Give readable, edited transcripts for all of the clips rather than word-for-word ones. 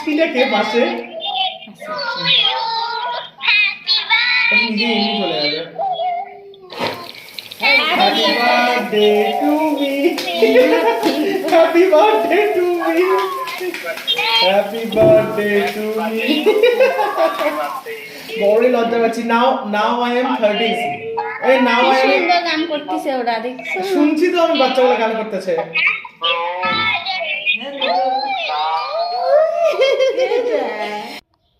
হাসিটা কে পাশে নিজে এমনি চলে যাবে। Happy birthday to me, happy birthday to me, happy birthday to me. বড়ই লজ্জা পাচ্ছি। Now I am 30। এই নাও আই এম সুন্দর গান করতেছে ওরা, দেখছো? শুনছি তো আমি বাচ্চাগুলো গান করতেছে।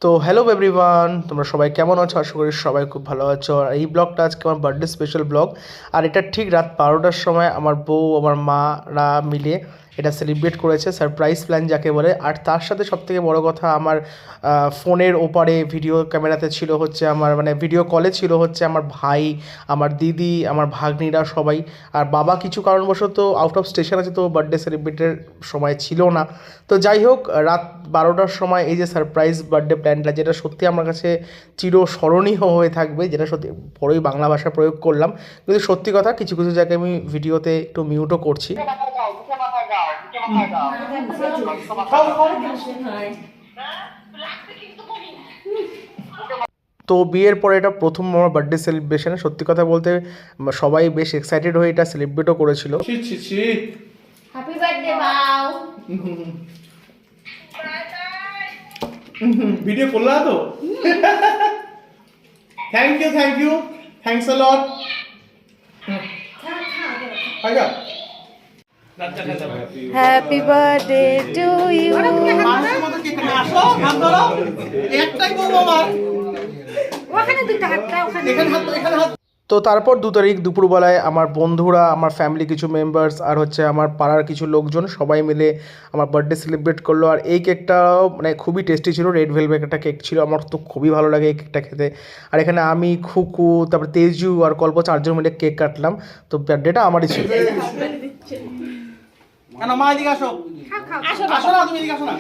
তো হ্যালো এভরিওয়ান, তোমরা সবাই কেমন আছো? আশা করি সবাই খুব ভালো আছো। আর এই ব্লগটা আজকে আমার বার্থডে স্পেশাল ব্লগ। আর এটা ঠিক রাত 12টার সময় আমার বউ আমার মারা মিলে এটা সেলিব্রেট করেছে, সারপ্রাইজ প্ল্যান যাকে বলে। আর তার সাথে সবথেকে বড় কথা, আমার ফোনের ওপারে ভিডিও ক্যামেরাতে ছিল হচ্ছে আমার, মানে ভিডিও কলে ছিল হচ্ছে আমার ভাই, আমার দিদি, আমার ভাগ্নিরা সবাই। আর বাবা কিছু কারণবশত আউট অফ স্টেশন আছে, তো বার্থডে সেলিব্রেটের সময় ছিল না। তো যাই হোক, রাত 12টার সময় এই যে সারপ্রাইজ বার্থডে প্ল্যানটা, যেটা সত্যি আমার কাছে চিরস্মরণীয় হয়ে থাকবে, যেটা সত্যি বড়ই বাংলা ভাষা প্রয়োগ করলাম, কিন্তু সত্যি কথা কিছু কিছু জায়গায় আমি ভিডিওতে একটু মিউটও করছি। তো বিয়ের পরে এটা প্রথম আমার বার্থডে সেলিব্রেশন। সত্যি কথা বলতে সবাই বেশ এক্সাইটেড হয়ে এটা সেলিব্রেটও করেছিল। হ্যাপি বার্থডে বাউ। ভিডিও করলা তো? Thank you thanks a lot. Happy birthday to you. একটাই বলবো আমার। ওখানে দুইটা হাত দাও, ওখানে। এখানে হাত। তো তারপর 2 তারিখ দুপুরবেলায় আমার বন্ধুরা, আমার ফ্যামিলি কিছু মেম্বার্স আর হচ্ছে আমার পাড়ার কিছু লোকজন সবাই মিলে আমার বার্থডে সেলিব্রেট করলো। আর এই কেকটাও মানে খুবই টেস্টি ছিল, রেড ভেলভেট একটা কেক ছিল, আমার তো খুবই ভালো লাগে এই কেকটা খেতে। আর এখানে আমি, খুকু, তারপরে তেজু আর কল্প 4জন মিলে কেক কাটলাম। তো বার্থডেটা আমারই ছিল। কেন মা এদিকে আসো। আসো না, তুমি এদিকে আসো না।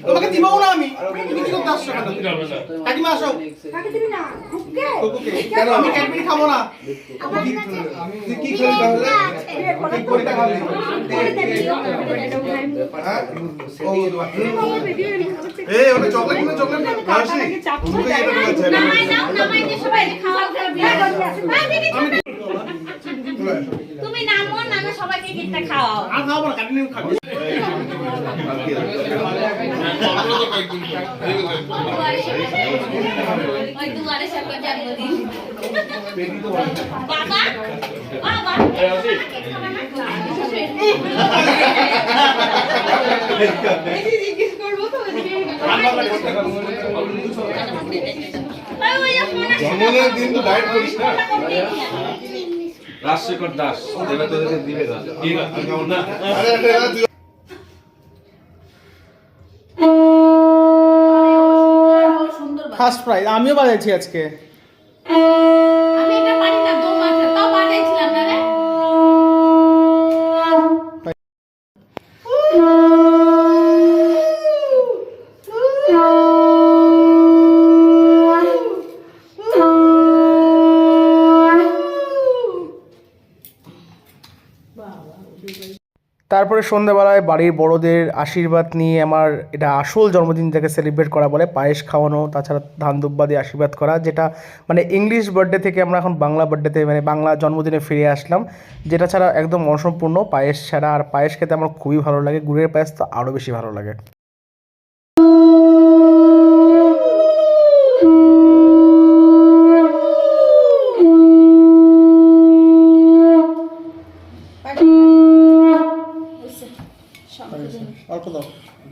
তোমাকে দিবো না আমি। তুমি কি করতে আসছো কেন? কাকিমা আসো। কাকি দিবি না? ওকে। কেন আমি ক্যাডবেরি খাবো না? আমি কি করি তাহলে? কি করে খাবে? হ্যাঁ? এই ওটা চকলেট খাওয়াছি। নামাই দিয়ে সবাই খাওয়া দাওয়া। তুমি নামো, নামে সবাইকে কেকটা খাওয়াও। আর খাবো না, কাটি নিয়ে খাবো। ওই দুয়ারে সবার জন্মদিন। বাবা বাবা জিজ্ঞেস করবো তো। জন্মদিনের দিন তো ডায়েট করিস না। রাজশেখর দাস দেবে তোদেরকে দিবে না। ঠিক আছে কেমন না? ফার্স্ট প্রাইজ আমিও বাজাইছি আজকে। আমি এটা পারি না, দো মাঠে তাও বাজাইছিলাম না রে। তারপরে সন্ধ্যাবেলায় বাড়ির বড়দের আশীর্বাদ নিয়ে আমার এটা আসল জন্মদিনটাকে সেলিব্রেট করা বলে, পায়েস খাওয়ানো, তাছাড়া ধান দুব্বা দিয়ে আশীর্বাদ করা, যেটা মানে ইংলিশ বার্থডে থেকে আমরা এখন বাংলা বার্থডেতে মানে বাংলা জন্মদিনে ফিরে আসলাম, যেটা ছাড়া একদম অসম্পূর্ণ পায়েস ছাড়া। আর পায়েস খেতে আমার খুবই ভালো লাগে, গুড়ের পায়েস তো আরও বেশি ভালো লাগে। অল্প দাও,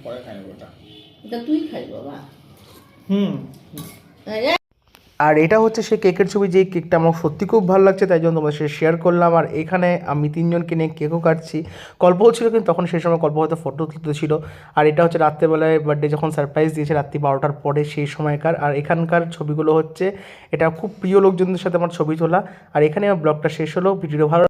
পরে খাই ওটা। এটা তুই খাই বাবা। আর এটা হচ্ছে সেই কেকের ছবি, যেই কেকটা আমার সত্যি খুব ভালো লাগছে, তাই জন্য তোমাদের সাথে শেয়ার করলাম। আর এখানে আমি 3জনকে নিয়ে কেকও কাটছি। কল্পও ছিল, কিন্তু তখন সেই সময় কল্প হয়তো ফটো তুলতে ছিল। আর এটা হচ্ছে রাত্রেবেলায় বার্থডে যখন সারপ্রাইজ দিয়েছে রাত্রি 12টার পরে সেই সময়কার। আর এখানকার ছবিগুলো হচ্ছে, এটা খুব প্রিয় লোকজনদের সাথে আমার ছবি তোলা। আর এখানে আমার ব্লগটা শেষ হলো। ভিডিও ভালো